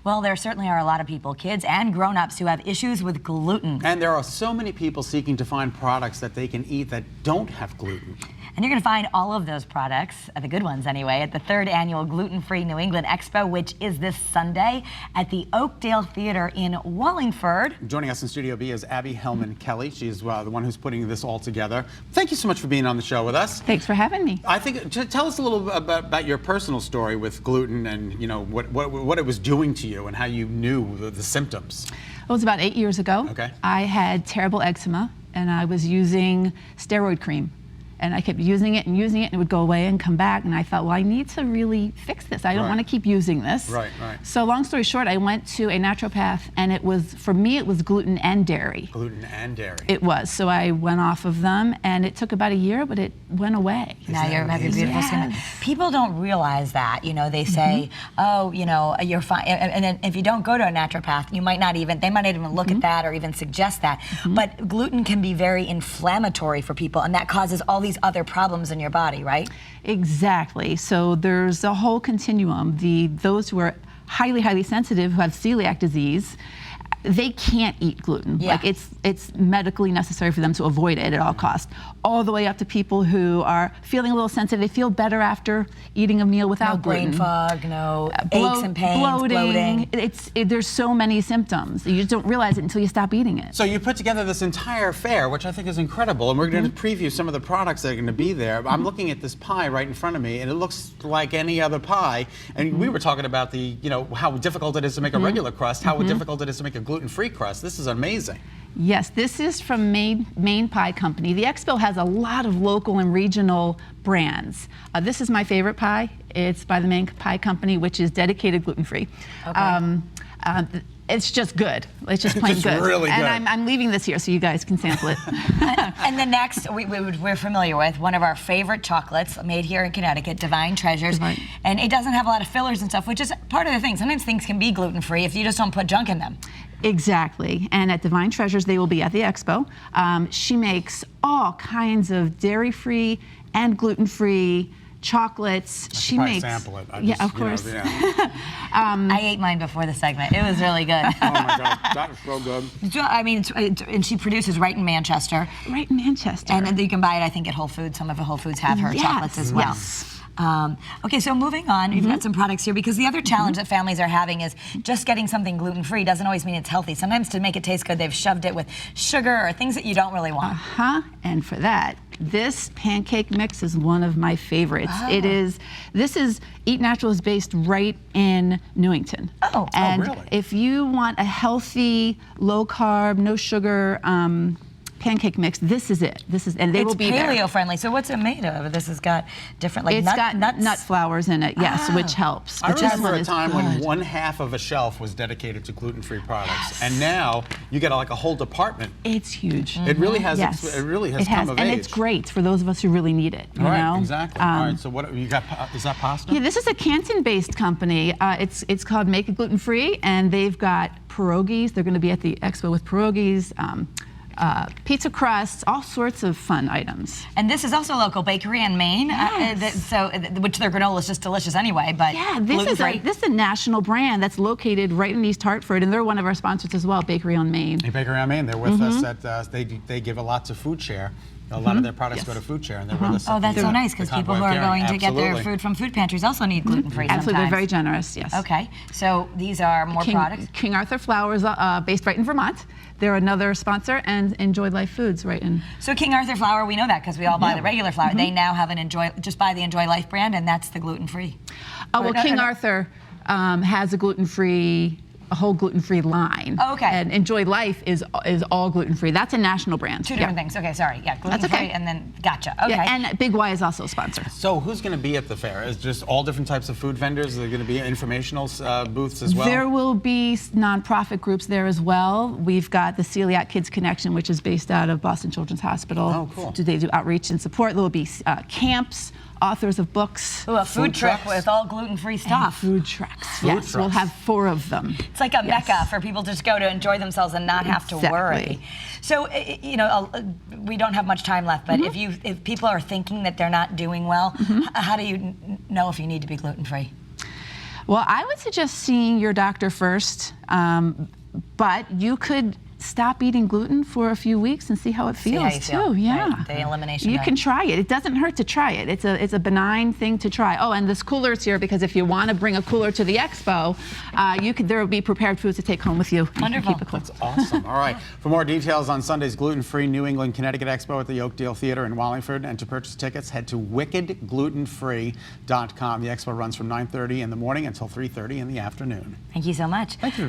Well, there certainly are a lot of people, kids and grown-ups, who have issues with gluten. And there are so many people seeking to find products that they can eat that don't have gluten. And you're going to find all of those products, the good ones anyway, at the 3rd Annual Gluten-Free New England Expo, which is this Sunday at the Oakdale Theater in Wallingford. Joining us in Studio B is Abby Helman Kelly. She's the one who's putting this all together. Thank you so much for being on the show with us. Thanks for having me. I think, tell us a little bit about your personal story with gluten and, you know, what it was doing to you and how you knew the symptoms. It was about 8 years ago. Okay. I had terrible eczema, and I was using steroid cream. And I kept using it, and it would go away and come back. And I thought, well, I need to really fix this. I don't want to keep using this. Right, right. So long story short, I went to a naturopath, and it was, for me, it was gluten and dairy. Gluten and dairy. It was. So I went off of them, and it took about a year, but it went away. Now you have your beautiful skin. People don't realize that. You know, they say, oh, you know, you're fine. And then if you don't go to a naturopath, they might not even look at that or even suggest that. But gluten can be very inflammatory for people, and that causes all these other problems in your body, right? Exactly. So there's a whole continuum. Those who are highly, highly sensitive, who have celiac disease, they can't eat gluten. Yeah. Like it's medically necessary for them to avoid it at all costs. All the way up to people who are feeling a little sensitive. They feel better after eating a meal without gluten. No brain fog, no aches and pains, bloating. There's so many symptoms. You just don't realize it until you stop eating it. So you put together this entire fair, which I think is incredible, and we're going to preview some of the products that are going to be there. I'm looking at this pie right in front of me, and it looks like any other pie. And we were talking about how difficult it is to make a regular crust, how difficult it is to make a gluten-free crust. This is amazing. Yes, this is from Maine Pie Company. The Expo has a lot of local and regional brands. This is my favorite pie. It's by the Maine Pie Company, which is dedicated gluten-free. Okay. It's just good. It's just plain good. Really good. And I'm leaving this here so you guys can sample it. And the next we're familiar with, one of our favorite chocolates made here in Connecticut, Divine Treasures. And it doesn't have a lot of fillers and stuff, which is part of the thing. Sometimes things can be gluten-free if you just don't put junk in them. Exactly. And at Divine Treasures, they will be at the Expo. She makes all kinds of dairy-free and gluten-free chocolates. She makes sample it. Of course. I ate mine before the segment. It was really good. Oh my God, that is so good. I mean, and she produces right in Manchester. Right in Manchester. And you can buy it, I think, at Whole Foods. Some of the Whole Foods have her chocolates as well. Yes. Okay, so moving on, you've got some products here, because the other challenge that families are having is just getting something gluten-free doesn't always mean it's healthy. Sometimes to make it taste good, they've shoved it with sugar or things that you don't really want. And for that, this pancake mix is one of my favorites. This is Eat Natural is based right in Newington. And really? if you want a healthy, low-carb, no sugar pancake mix, this is it. And they will be there. It's paleo friendly. So what's it made of? This has got different, like, it's got nuts? nut flours in it, yes, which helps. I remember a time when one half of a shelf was dedicated to gluten-free products, and now you get like a whole department. It's huge. It really has. It really has come of age. And it's great for those of us who really need it. You know? Exactly. All right. So what you got? Is that pasta? Yeah, this is a Canton-based company. It's called Make It Gluten-Free, and they've got pierogies. They're going to be at the expo with pierogies. Pizza crusts, all sorts of fun items. And this is also a local bakery in Maine, which their granola is just delicious anyway. But yeah, this is a national brand that's located right in East Hartford, and they're one of our sponsors as well, Bakery on Main. Bakery on Main, they're with us at. They give a lot to Food Share. A lot of their products go to Food Share, and they're with us. Oh, that's so nice, because people who are going to get their food from food pantries also need gluten-free sometimes. Absolutely, they're very generous, yes. Okay, so these are more products? King Arthur Flowers, based right in Vermont. They're another sponsor, and Enjoy Life Foods right in. So King Arthur flour, we know that because we all buy the regular flour. They now have just buy the Enjoy Life brand, and that's the gluten-free. Oh, well, King Arthur has a whole gluten-free line. Okay. And Enjoy Life is all gluten-free. That's a national brand. Two different things. Okay, sorry. Yeah, gluten-free and then gotcha. Okay. Yeah, and Big Y is also a sponsor. So who's going to be at the fair? Is just all different types of food vendors? Are there going to be informational booths as well? There will be nonprofit groups there as well. We've got the Celiac Kids Connection, which is based out of Boston Children's Hospital. Oh, cool. They do outreach and support. There will be camps, authors of books. Ooh, a food truck with all gluten-free stuff. And food trucs. Yes, we'll have 4 of them. It's like a mecca for people to just go to enjoy themselves and not have to worry. So, you know, we don't have much time left, but if people are thinking that they're not doing well, how do you know if you need to be gluten-free? Well, I would suggest seeing your doctor first, but you could stop eating gluten for a few weeks and see how it feels how you feel. too. Yeah, Right. The elimination. You can try it. It doesn't hurt to try it. It's a benign thing to try. Oh, and this cooler is here because if you want to bring a cooler to the expo, there will be prepared foods to take home with you. Wonderful. Keep it cool. That's awesome. All right. For more details on Sunday's Gluten-Free New England Connecticut Expo at the Oakdale Theater in Wallingford, and to purchase tickets, head to wickedglutenfree.com. The expo runs from 9:30 in the morning until 3:30 in the afternoon. Thank you so much. Thank you.